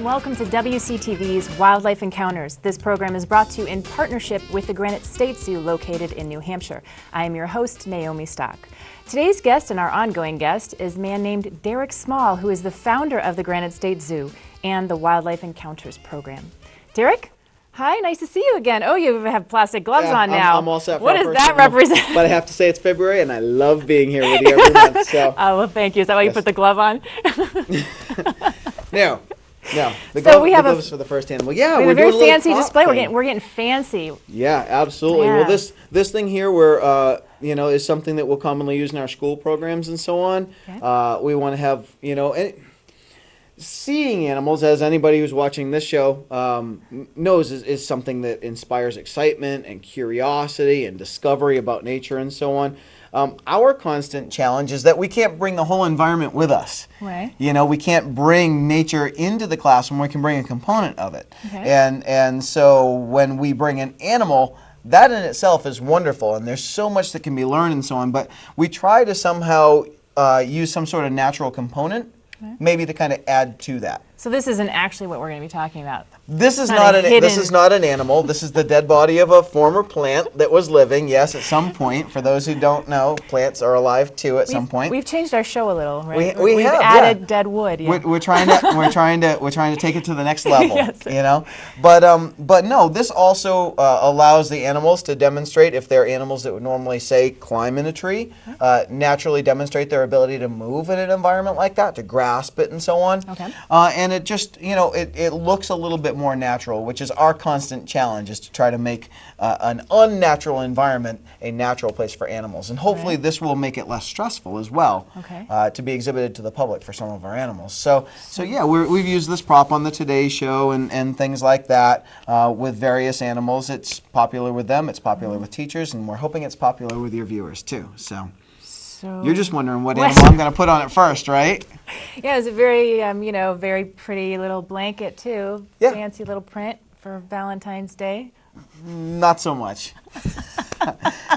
Welcome to WCTV's Wildlife Encounters. This program is brought to you in partnership with the Granite State Zoo located in New Hampshire. I am your host, Naomi Stock. Today's guest and our ongoing guest is a man named Derek Small, who is the founder of the Granite State Zoo and the Wildlife Encounters program. Derek? Hi, nice to see you again. Oh, you have plastic gloves on now. I'm all set for what does that represent? But I have to say it's February, and I love being here with you every month. So. Oh, well, thank you. Is that why you put the glove on? No, the gloves for the first animal. Yeah, we have we're a very fancy little display. thing. We're getting fancy. Yeah, absolutely. Yeah. Well, this thing here, we're is something that we'll commonly use in our school programs and so on. Okay. We want to have seeing animals, as anybody who's watching this show knows, is something that inspires excitement and curiosity and discovery about nature and so on. Our constant challenge is that we can't bring the whole environment with us. Right. We can't bring nature into the classroom. We can bring a component of it. Okay. And so when we bring an animal, that in itself is wonderful, and there's so much that can be learned and so on, but we try to somehow use some sort of natural component, maybe to kind of add to that. So this isn't actually what we're going to be talking about. This is not an animal. This is the dead body of a former plant that was living. Yes, at some point. For those who don't know, plants are alive too at some point. We've changed our show a little, right? We've added dead wood. Yeah. We're trying to take it to the next level. Yes. But no, this also allows the animals to demonstrate, if they're animals that would normally say climb in a tree, naturally demonstrate their ability to move in an environment like that, to grasp it and so on. Okay. And it just, it looks a little bit more natural, which is our constant challenge, is to try to make an unnatural environment a natural place for animals. And hopefully this will make it less stressful as well, to be exhibited to the public for some of our animals. So yeah, we've used this prop on the Today Show and things like that with various animals. It's popular with them, it's popular with teachers, and we're hoping it's popular with your viewers too. So you're just wondering what animal I'm going to put on it first, right? Yeah, it's a very, very pretty little blanket too. Yeah. Fancy little print for Valentine's Day. Not so much.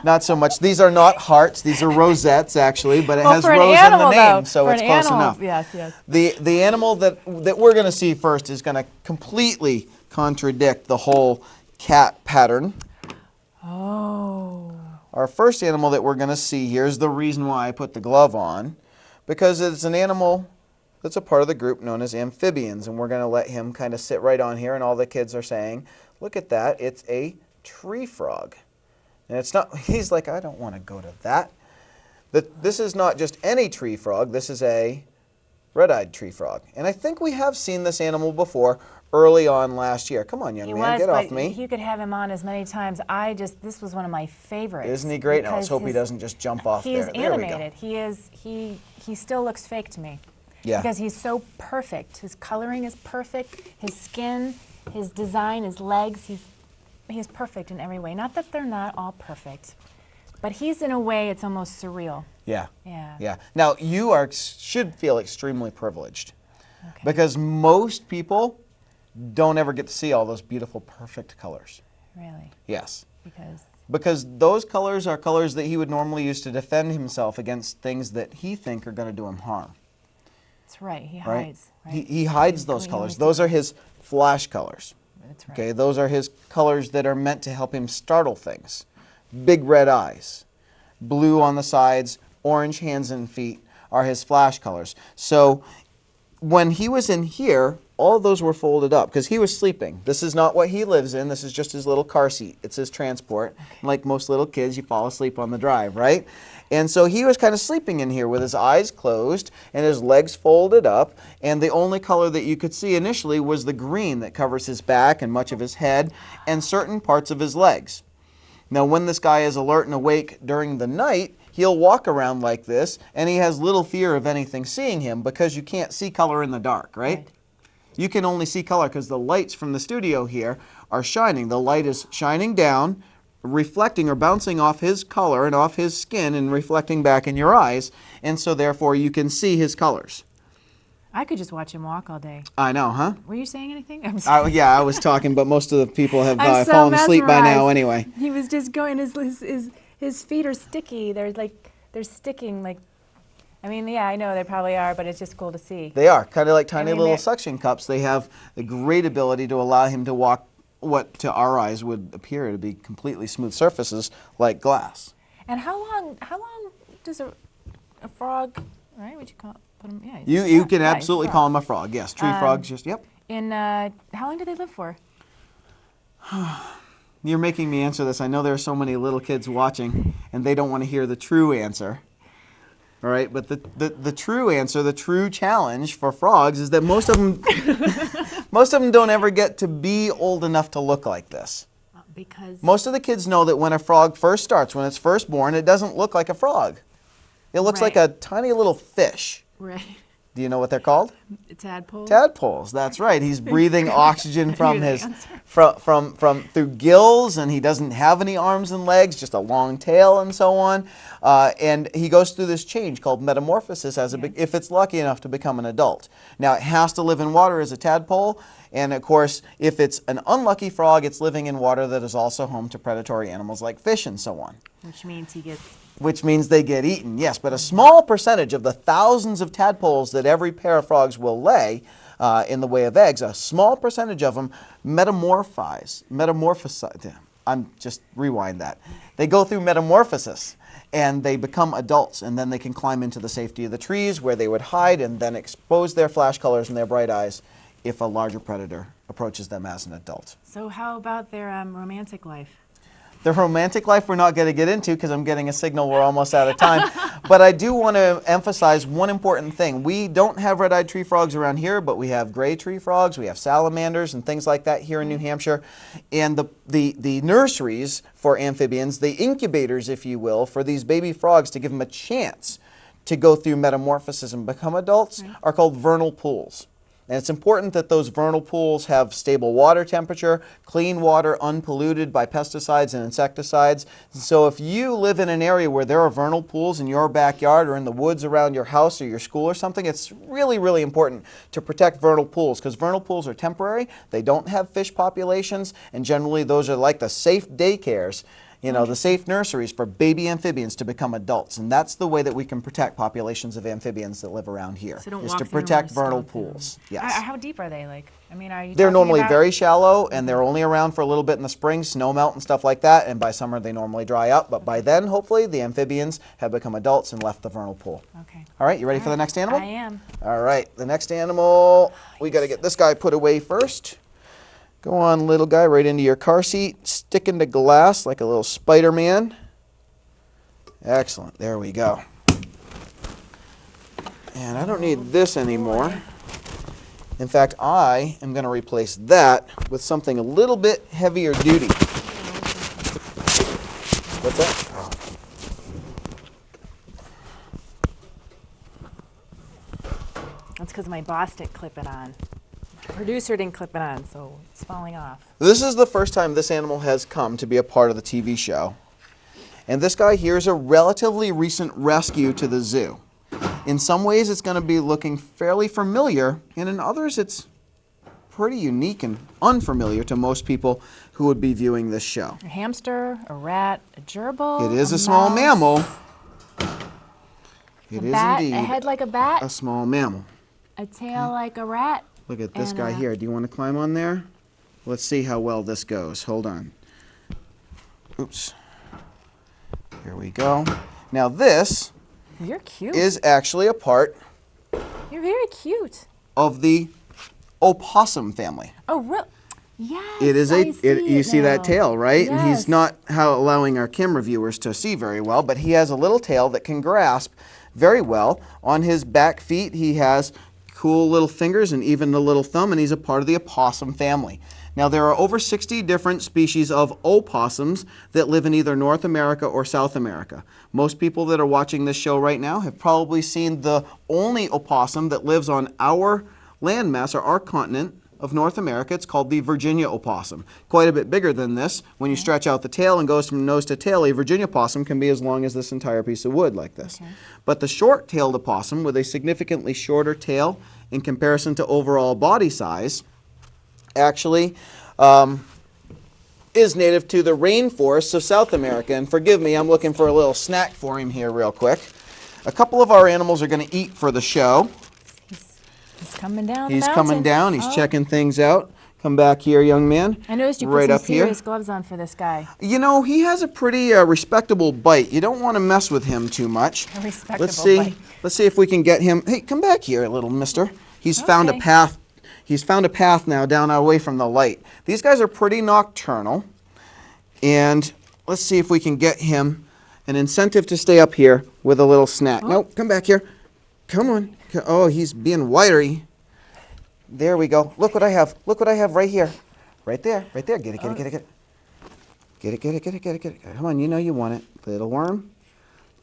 Not so much. These are not hearts. These are rosettes, actually, but it has rose in the name, so it's close enough. Yes. The animal that we're going to see first is going to completely contradict the whole cat pattern. Oh. Our first animal that we're going to see here is the reason why I put the glove on, because it's an animal that's a part of the group known as amphibians, and we're going to let him kind of sit right on here, and all the kids are saying, look at that, it's a tree frog. And it's not, he's like, I don't want to go to that. This is not just any tree frog, this is a red-eyed tree frog. And I think we have seen this animal before early on last year. Come on, young man, get off me. You could have him on as many times. This was one of my favorites. Isn't he great? Now let's hope he doesn't just jump off there. He is animated. He still looks fake to me. Yeah. Because he's so perfect. His coloring is perfect. His skin, his design, his legs, he's perfect in every way. Not that they're not all perfect, but he's in a way it's almost surreal. Yeah. Yeah. Yeah. Now you should feel extremely privileged, because most people don't ever get to see all those beautiful, perfect colors. Really? Yes. Because those colors are colors that he would normally use to defend himself against things that he think are going to do him harm. That's right. He hides. Right? He hides those colors. Those are his flash colors. That's right. Okay, those are his colors that are meant to help him startle things. Big red eyes, blue on the sides, orange hands and feet are his flash colors. So when he was in here, all of those were folded up because he was sleeping. This is not what he lives in. This is just his little car seat. It's his transport. Like most little kids, you fall asleep on the drive, right? And so he was kind of sleeping in here with his eyes closed and his legs folded up, and the only color that you could see initially was the green that covers his back and much of his head and certain parts of his legs. Now, when this guy is alert and awake during the night, he'll walk around like this, and he has little fear of anything seeing him because you can't see color in the dark, right? You can only see color because the lights from the studio here are shining. The light is shining down reflecting or bouncing off his color and off his skin and reflecting back in your eyes, and so therefore you can see his colors. I could just watch him walk all day. I know, huh? Were you saying anything? Yeah, I was talking, but most of the people have I'm so fallen asleep by now mesmerized. anyway. He was just going. His feet are sticky. They're sticking. Like, I mean, yeah, I know they probably are, but it's just cool to see. They are kind of like tiny I mean, little they're- suction cups. They have the great ability to allow him to walk what to our eyes would appear to be completely smooth surfaces like glass. And how long does a frog, right? Would you call put him? Yeah. You can yeah, absolutely frog. call him a frog. Yes, tree frogs. Just yep. And how long do they live for? You're making me answer this. I know there are so many little kids watching, and they don't want to hear the true answer. All right, but the true answer, the true challenge for frogs is that most of them don't ever get to be old enough to look like this. Because Most of the kids know that when a frog first starts, when it's first born, it doesn't look like a frog. It looks like Right. a tiny little fish. right, Do you know what they're called? tadpole. Tadpoles. That's right. He's breathing oxygen from knew the his answer. from through gills, and he doesn't have any arms and legs, just a long tail and so on. And he goes through this change called metamorphosis if it's lucky enough to become an adult. Now it has to live in water as a tadpole, and of course, if it's an unlucky frog, it's living in water that is also home to predatory animals like fish and so on. Which means he gets. Which means they get eaten, yes. But a small percentage of the thousands of tadpoles that every pair of frogs will lay in the way of eggs, a small percentage of them metamorphosize. I'm just rewind that. They go through metamorphosis and they become adults, and then they can climb into the safety of the trees where they would hide and then expose their flash colors and their bright eyes if a larger predator approaches them as an adult. So how about their romantic life? The romantic life we're not going to get into because I'm getting a signal we're almost out of time. But I do want to emphasize one important thing. We don't have red-eyed tree frogs around here, but we have gray tree frogs, we have salamanders and things like that here in New Hampshire. And the nurseries for amphibians, the incubators, if you will, for these baby frogs to give them a chance to go through metamorphosis and become adults are called vernal pools. And it's important that those vernal pools have stable water temperature, clean water, unpolluted by pesticides and insecticides. So if you live in an area where there are vernal pools in your backyard or in the woods around your house or your school or something, it's really, really important to protect vernal pools because vernal pools are temporary, they don't have fish populations, and generally those are like the safe daycares, you know, the safe nurseries for baby amphibians to become adults. And that's the way that we can protect populations of amphibians that live around here, So don't is walk to through them protect or vernal stomp them. pools. Yes. How deep are they? Like, I mean, are you? They're talking normally about- very shallow, and they're only around for a little bit in the spring, snow melt and stuff like that, and by summer they normally dry up. But by then, hopefully, the amphibians have become adults and left the vernal pool. Okay. All right, you ready for the next animal? I am. All right, the next animal, we got to get this guy put away first. Go on, little guy, right into your car seat, stick into glass like a little Spider-Man. Excellent, there we go. And I don't need this anymore. In fact, I am going to replace that with something a little bit heavier duty. What's that? Oh. That's because my boss didn't clip it on. The producer didn't clip it on, so it's falling off. This is the first time this animal has come to be a part of the TV show. And this guy here is a relatively recent rescue to the zoo. In some ways, it's going to be looking fairly familiar, and in others, it's pretty unique and unfamiliar to most people who would be viewing this show. A hamster, a rat, a gerbil. It is a small mouse, mammal. It A is bat, indeed a head like a bat, a small mammal. a tail like a rat. Look at this And, guy here. Do you want to climb on there? Let's see how well this goes. Hold on. Oops. Here we go. Now this You're cute. is actually a part You're very cute. of the opossum family. Oh, real? Yes. It is you see that tail, right? And he's Yes. not allowing our camera viewers to see very well, but he has a little tail that can grasp very well. On his back feet, he has cool little fingers and even a little thumb, and he's a part of the opossum family. Now, there are over 60 different species of opossums that live in either North America or South America. Most people that are watching this show right now have probably seen the only opossum that lives on our landmass or our continent of North America. It's called the Virginia opossum. Quite a bit bigger than this. When you stretch out the tail and goes from nose to tail, a Virginia opossum can be as long as this entire piece of wood like this. But the short-tailed opossum, with a significantly shorter tail in comparison to overall body size, actually is native to the rainforests of South America. And forgive me, I'm looking for a little snack for him here real quick. A couple of our animals are going to eat for the show. He's coming down He's the coming mountain. down. He's checking things out. Come back here, young man. I noticed you right put up some here. serious gloves on for this guy. You know, he has a pretty respectable bite. You don't want to mess with him too much. A respectable Let's see. bite. Let's see if we can get him. Hey, come back here, little mister. He's found a Okay. path. He's found a path now down away from the light. These guys are pretty nocturnal. And let's see if we can get him an incentive to stay up here with a little snack. No, come back here. Come on. Oh, he's being wiry. There we go. Look what I have. Look what I have right here. Right there. Right there. Get it, get it, get it, get it. Get it, get it, get it, get it, get it. Come on, you know you want it. Little worm.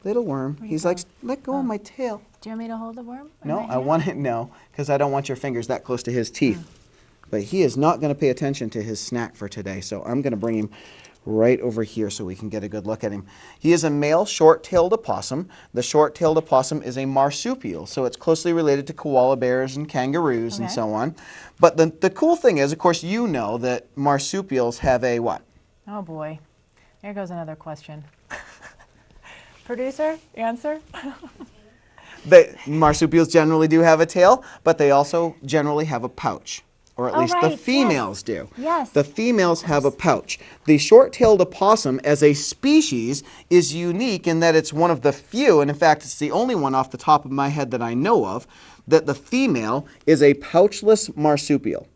Little worm. He's like, let go of my tail. Do you want me to hold the worm? in No, my I hand? want it, no, because I don't want your fingers that close to his teeth. But he is not going to pay attention to his snack for today, so I'm going to bring him right over here so we can get a good look at him. He is a male short-tailed opossum. The short-tailed opossum is a marsupial, so it's closely related to koala bears and kangaroos and Okay. so on. But the cool thing is, of course, you know that marsupials have a what? Oh boy. There goes another question. Producer, answer? Marsupials generally do have a tail, but they also generally have a pouch. Or at Oh, least right, the yes. females do. Yes. The females have a pouch. The short-tailed opossum as a species is unique in that it's one of the few, and in fact it's the only one off the top of my head that I know of, that the female is a pouchless marsupial.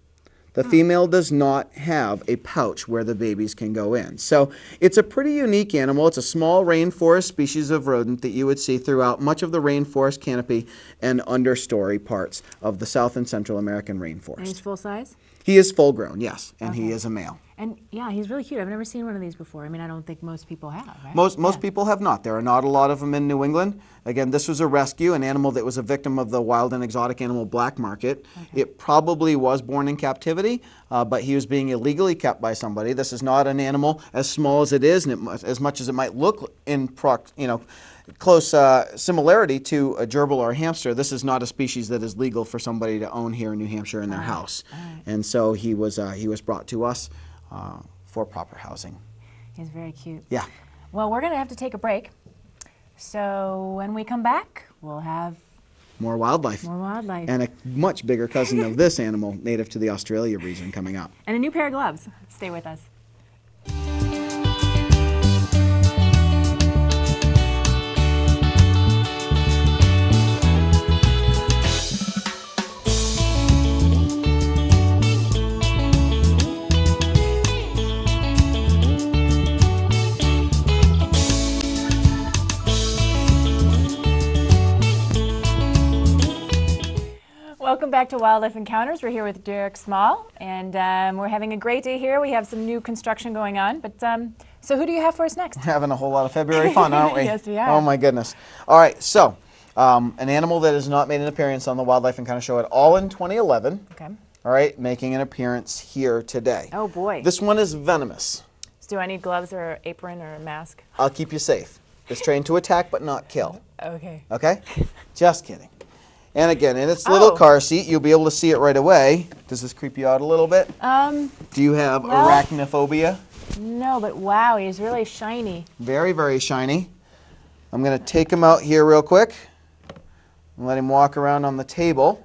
The female does not have a pouch where the babies can go in. So it's a pretty unique animal. It's a small rainforest species of rodent that you would see throughout much of the rainforest canopy and understory parts of the South and Central American And he's rainforest. full size? He is full grown, yes, and he Okay. is a male. And yeah, he's really cute. I've never seen one of these before. I mean, I don't think most people have, right? Most Yeah. people have not. There are not a lot of them in New England. Again, this was a rescue, an animal that was a victim of the wild and exotic animal black market. It probably was born in captivity, but he was being illegally kept by somebody. This is not an animal as small as it is, and as much as it might look in close similarity to a gerbil or a hamster. This is not a species that is legal for somebody to own here in New Hampshire in their house. And so he was brought to us for proper housing. He's very cute. Yeah. Well, we're going to have to take a break. So when we come back, we'll have More wildlife. more wildlife. And a much bigger cousin of this animal, native to the Australia region, coming up. And a new pair of gloves. Stay with us. Welcome back to Wildlife Encounters. We're here with Derek Small, and we're having a great day here. We have some new construction going on, but so who do you have for us next? We're having a whole lot of February fun, aren't we? Yes, we are. Oh my goodness. All right, so an animal that has not made an appearance on the Wildlife Encounter Show at all in 2011. Okay. All right, making an appearance here today. Oh boy. This one is venomous. Do I need gloves or apron or a mask? I'll keep you safe. It's trained to attack but not kill. Okay. Okay? Just kidding. And again, in its little Oh. car seat, you'll be able to see it right away. Does this creep you out a little bit? Do you have well- arachnophobia? No, but wow, he's really shiny. Very, very shiny. I'm going to take him out here real quick and let him walk around on the table.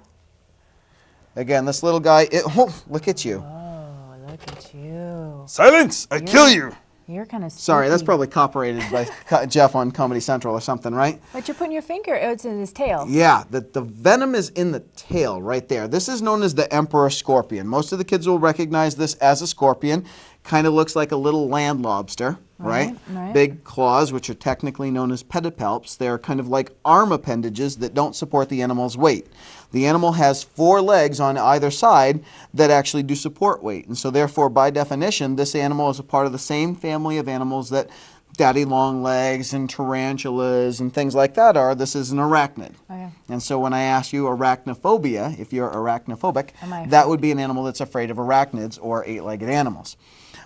Again, this little guy, oh, look at you. Oh, look at you. Silence! I kill you! You're kind of Sorry, that's probably copyrighted by Jeff on Comedy Central or something, right? But you're putting your finger, oh, it's in his tail. Yeah, the venom is in the tail right there. This is known as the emperor scorpion. Most of the kids will recognize this as a scorpion. Kind of looks like a little land lobster, right? Right. Big claws, which are technically known as pedipalps. They're kind of like arm appendages that don't support the animal's weight. The animal has 4 legs on either side that actually do support weight. And so therefore, by definition, this animal is a part of the same family of animals that daddy long legs and tarantulas and things like that are, this is an arachnid. Okay. And so when I ask you arachnophobia, if you're arachnophobic, Am I that would be an animal that's afraid of arachnids or eight-legged animals.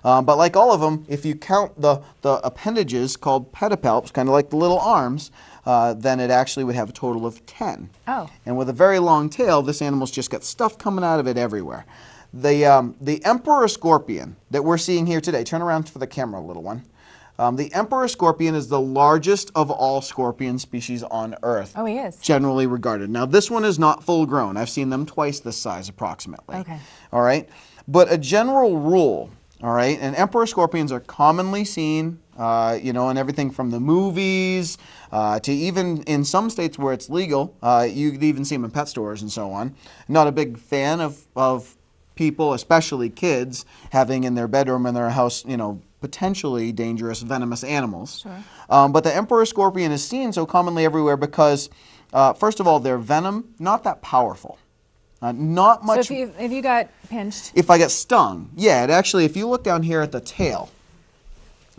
But like all of them, if you count the appendages called pedipalps, kind of like the little arms, then it actually would have a total of 10. Oh. And with a very long tail, this animal's just got stuff coming out of it everywhere. The emperor scorpion that we're seeing here today, turn around for the camera, little one. The emperor scorpion is the largest of all scorpion species on Earth. Oh, he is. Generally regarded. Now, this one is not full grown. I've seen them twice this size approximately. Okay. All right. But a general rule, all right, and emperor scorpions are commonly seen, in everything from the movies to even in some states where it's legal. You could even see them in pet stores and so on. Not a big fan of people, especially kids, having in their bedroom, in their house, potentially dangerous venomous animals. Sure. But the emperor scorpion is seen so commonly everywhere because, first of all, their venom, not that powerful. Not much. So if you got pinched. If I get stung, yeah, it actually, if you look down here at the tail,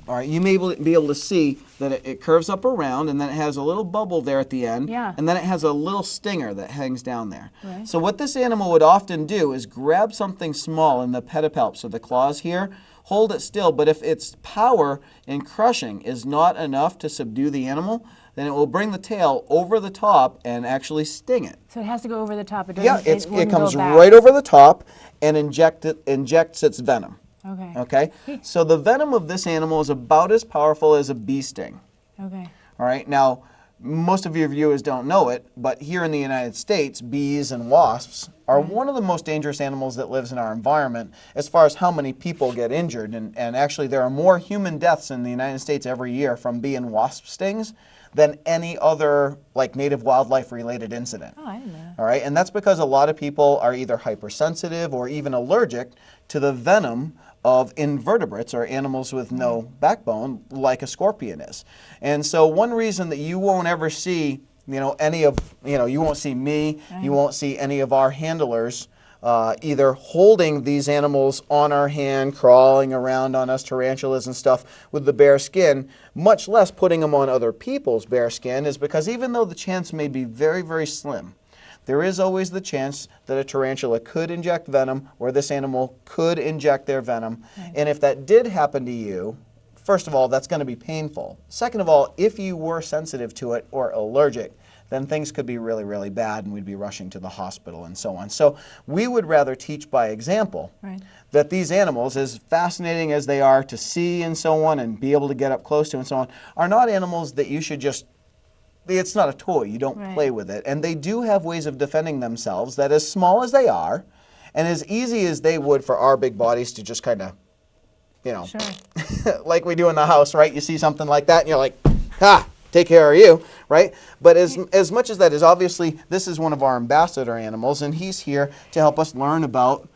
all right, you may be able to see that it curves up around, and then it has a little bubble there at the end, Yeah. and then it has a little stinger that hangs down there. Right. So what this animal would often do is grab something small in the pedipalps, or the claws here, hold it still, but if its power in crushing is not enough to subdue the animal, then it will bring the tail over the top and actually sting it. So it has to go over the top. It Yeah, doesn't, it comes go back. right over the top and injects its venom. Okay. Okay? So the venom of this animal is about as powerful as a bee sting. Okay. All right? Now, most of your viewers don't know it, but here in the United States, bees and wasps are one of the most dangerous animals that lives in our environment as far as how many people get injured. And actually, there are more human deaths in the United States every year from bee and wasp stings than any other native wildlife related incident. Oh, I didn't know that. All right, and that's because a lot of people are either hypersensitive or even allergic to the venom of invertebrates, or animals with no backbone, like a scorpion is. And so one reason that you won't ever see, any of, you won't see me, you won't see any of our handlers either holding these animals on our hand, crawling around on us, tarantulas and stuff, with the bare skin, much less putting them on other people's bare skin, is because even though the chance may be very, very slim, there is always the chance that a tarantula could inject venom, or this animal could inject their venom. Right. And if that did happen to you, first of all, that's going to be painful. Second of all, if you were sensitive to it or allergic, then things could be really, really bad, and we'd be rushing to the hospital and so on. So we would rather teach by example that these animals, as fascinating as they are to see and so on, and be able to get up close to and so on, are not animals that you should just, it's not a toy, you don't play with it. And they do have ways of defending themselves that, as small as they are, and as easy as they would for our big bodies to just kind of, Sure. like we do in the house, right? You see something like that and you're like, take care of you, right? But as much as that is, obviously, this is one of our ambassador animals, and he's here to help us learn about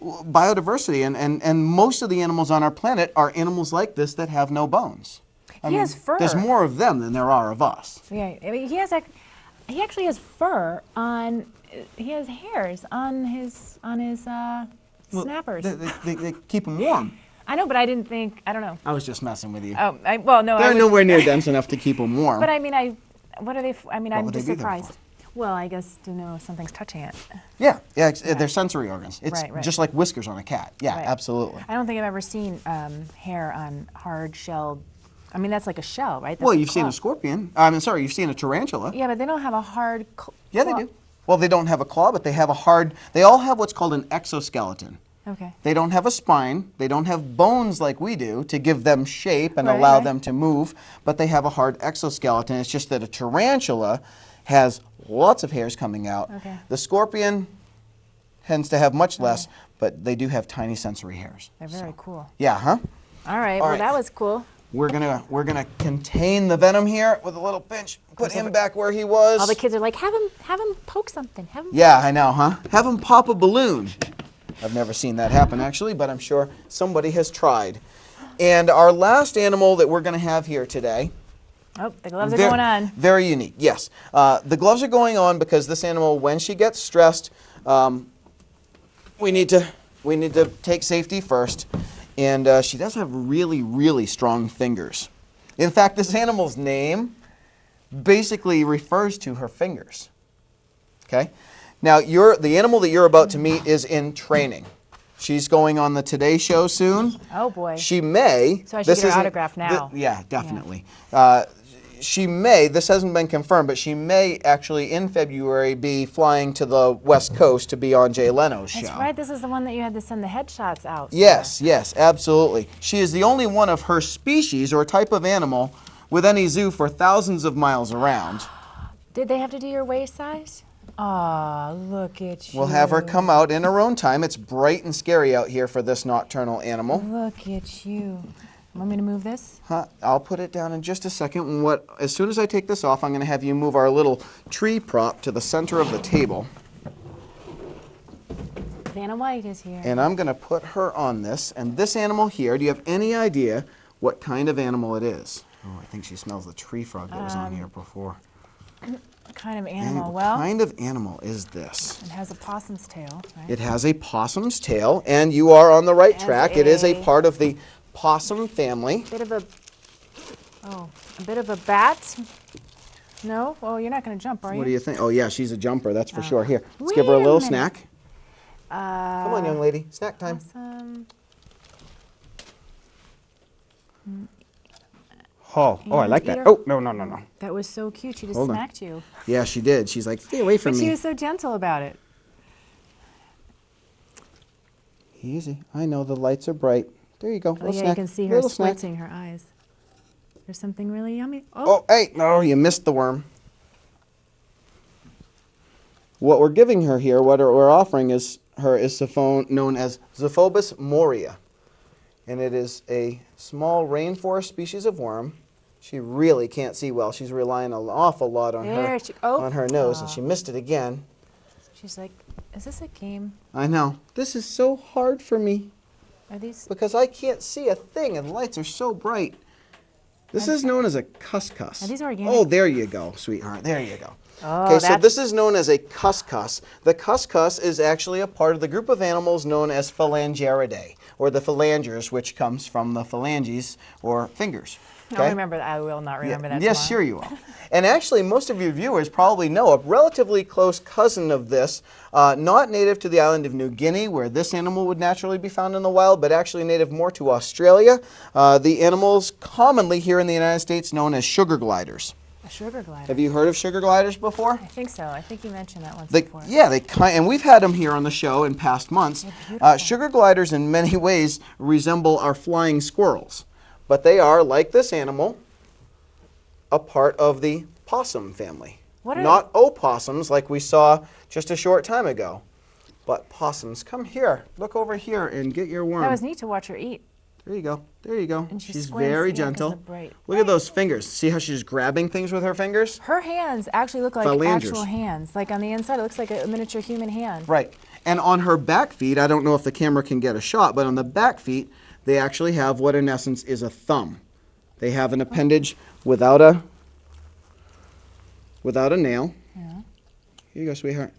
biodiversity. And most of the animals on our planet are animals like this that have no bones. He has fur. There's more of them than there are of us. Yeah, I mean, he actually has fur on. He has hairs on his snappers. They keep them warm. I know, but I didn't think. I don't know. I was just messing with you. Oh, well, no. They're nowhere near dense enough to keep them warm. But I mean, what are they? I'm would just they be there surprised. for? Well, I guess to know if something's touching it. Yeah, they're sensory organs. It's Right. just like whiskers on a cat. Yeah, Right. absolutely. I don't think I've ever seen hair on hard-shelled. I mean, that's like a shell, right? That's Well, a you've seen claw. a scorpion. I'm sorry, you've seen a tarantula. Yeah, but they don't have a hard. Yeah, they do. Well, they don't have a claw, but they have a hard. They all have what's called an exoskeleton. Okay. They don't have a spine. They don't have bones like we do to give them shape and allow them to move, but they have a hard exoskeleton. It's just that a tarantula has lots of hairs coming out. Okay. The scorpion tends to have much less, but they do have tiny sensory hairs. They're very cool. Yeah, huh? All right. All Well, right. that was cool. We're gonna contain the venom here with a little pinch. Put him back where he was. All the kids are like, have him poke something. Have him. Yeah, I know, huh? Have him pop a balloon. I've never seen that happen, actually, but I'm sure somebody has tried. And our last animal that we're going to have here today. Oh, the gloves are going on. Very unique, yes. The gloves are going on because this animal, when she gets stressed, we need to take safety first. And she does have really, really strong fingers. In fact, this animal's name basically refers to her fingers. Okay? Now, the animal that you're about to meet is in training. She's going on the Today Show soon. Oh, boy. She may. So I should get her autograph now. Yeah, definitely. Yeah. She may, this hasn't been confirmed, but she may actually in February be flying to the West Coast to be on Jay Leno's show. That's right. This is the one that you had to send the headshots out for. Yes, yes, absolutely. She is the only one of her species or type of animal with any zoo for thousands of miles around. Did they have to do your waist size? Aw, look at you. We'll have her come out in her own time. It's bright and scary out here for this nocturnal animal. Look at you. Want me to move this? I'll put it down in just a second. And as soon as I take this off, I'm going to have you move our little tree prop to the center of the table. Vanna White is here. And I'm going to put her on this. And this animal here, do you have any idea what kind of animal it is? Oh, I think she smells the tree frog that was on here before. What kind of animal? What kind of animal is this? It has a possum's tail, right? It has a possum's tail, and you are on the right track. It is a part of the possum family. A bit of a bat? No? Oh, you're not going to jump, are you? What do you think? Oh, yeah, she's a jumper, that's for sure. Here, let's give her a little snack. Come on, young lady, snack time. Awesome. Oh, I like that. Oh, no. That was so cute. She just Hold on. smacked you. Yeah, she did. She's like, stay away from But me. she was so gentle about it. Easy. I know the lights are bright. There you go. Oh, Little yeah, snack. you can see her Little snack. squinting her eyes. There's something really yummy. Oh, hey, no, you missed the worm. What we're giving her here, what we're offering is known as Zophobus moria. And it is a small rainforest species of worm. She really can't see well. She's relying an awful lot on her nose, and she missed it again. She's like, is this a game? I know. This is so hard for me. Are these? Because I can't see a thing, and the lights are so bright. This is known as a cuscus. Are these organic? Oh, there you go, sweetheart. There you go. Oh, okay, so this is known as a cuscus. The cuscus is actually a part of the group of animals known as Phalangeridae, or the phalangers, which comes from the phalanges, or fingers. Okay? I'll remember that. I will not remember that Yes, tomorrow. sure you will. And actually, most of your viewers probably know a relatively close cousin of this, not native to the island of New Guinea, where this animal would naturally be found in the wild, but actually native more to Australia. The animals commonly here in the United States known as sugar gliders. A sugar glider. Have you heard of sugar gliders before? I think so. I think you mentioned that once before. Yeah, and we've had them here on the show in past months. Sugar gliders in many ways resemble our flying squirrels, but they are, like this animal, a part of the possum family. Not opossums like we saw just a short time ago, but possums. Come here, look over here and get your worm. That was neat to watch her eat. There you go. There you go. And she she's squints, very yeah, 'cause gentle. of the bright. Look at those fingers. See how she's grabbing things with her fingers? Her hands actually look like Phalangers. actual hands. Like on the inside, it looks like a miniature human hand. Right. And on her back feet, I don't know if the camera can get a shot, but on the back feet, they actually have what in essence is a thumb. They have an appendage without a nail. Yeah. Here you go, sweetheart.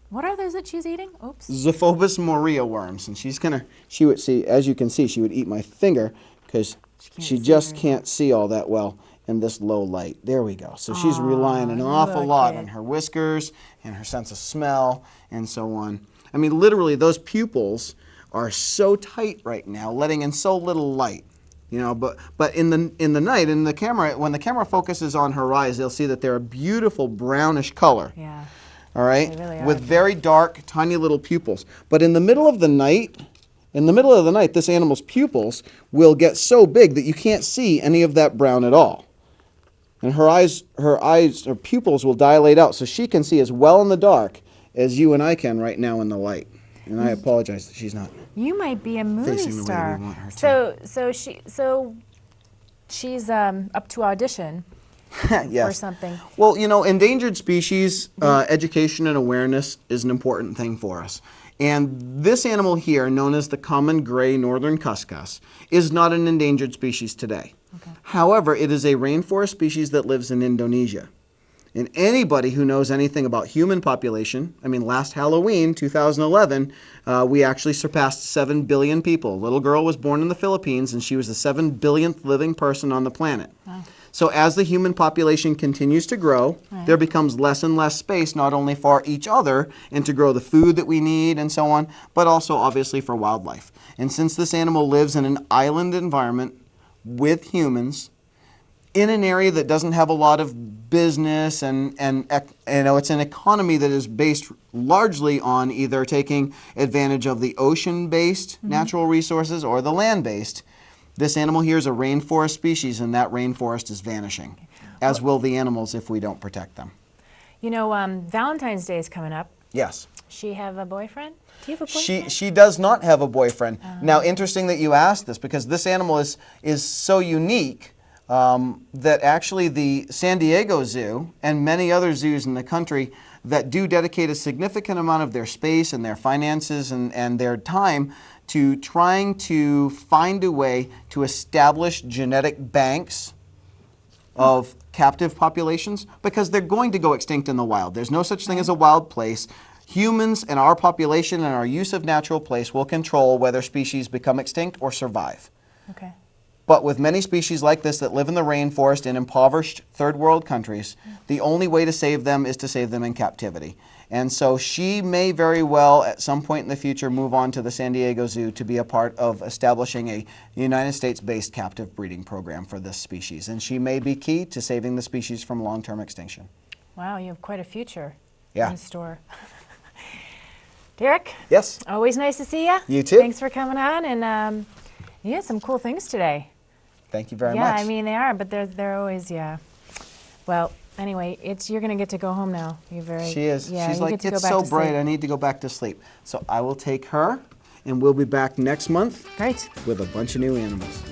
What are those that she's eating? Oops. Zophobus moria worms, and she would see, as you can see, she would eat my finger because she just can't see all that well in this low light. There we go. So she's relying an awful lot on her whiskers and her sense of smell and so on. I mean, literally, those pupils are so tight right now, letting in so little light. You know, but in the night, when the camera focuses on her eyes, they'll see that they're a beautiful brownish color. Yeah. All right, They really are. with very dark, tiny little pupils. But in the middle of the night, this animal's pupils will get so big that you can't see any of that brown at all. And her pupils will dilate out so she can see as well in the dark as you and I can right now in the light. And I apologize that she's not. You might be a movie Facing the way star. we want her to. So she's up to audition. Yes. Or something. Well, you know, endangered species education and awareness is an important thing for us. And this animal here, known as the common gray northern cuscus, is not an endangered species today. Okay. However, it is a rainforest species that lives in Indonesia. And anybody who knows anything about human population, I mean, last Halloween, 2011, we actually surpassed 7 billion people. A little girl was born in the Philippines, and she was the 7 billionth living person on the planet. Wow. So as the human population continues to grow, there becomes less and less space, not only for each other and to grow the food that we need and so on, but also obviously for wildlife. And since this animal lives in an island environment with humans, in an area that doesn't have a lot of business and you know, it's an economy that is based largely on either taking advantage of the ocean-based natural resources or the land-based. This animal here is a rainforest species, and that rainforest is vanishing, as will the animals if we don't protect them. You know, Valentine's Day is coming up. Yes. She have a boyfriend? Do you have a boyfriend? She does not have a boyfriend. Now, interesting that you asked this, because this animal is so unique that actually the San Diego Zoo and many other zoos in the country that do dedicate a significant amount of their space and their finances and their time to trying to find a way to establish genetic banks of captive populations, because they're going to go extinct in the wild. There's no such thing as a wild place. Humans and our population and our use of natural place will control whether species become extinct or survive. Okay. But with many species like this that live in the rainforest in impoverished third world countries, the only way to save them is to save them in captivity. And so she may very well at some point in the future move on to the San Diego Zoo to be a part of establishing a United States-based captive breeding program for this species. And she may be key to saving the species from long-term extinction. Wow, you have quite a future in store. Derek? Yes? Always nice to see you. You too. Thanks for coming on, and yeah, some cool things today. Thank you very much. Yeah, I mean, they are, but they're always, Well, anyway, you're going to get to go home now. She is. Yeah, she's like, it's so bright, I need to go back to sleep. So I will take her, and we'll be back next month. Great. With a bunch of new animals.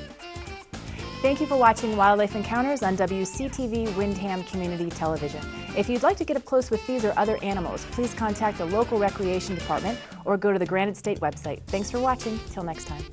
Thank you for watching Wildlife Encounters on WCTV Windham Community Television. If you'd like to get up close with these or other animals, please contact the local recreation department or go to the Granite State website. Thanks for watching. Till next time.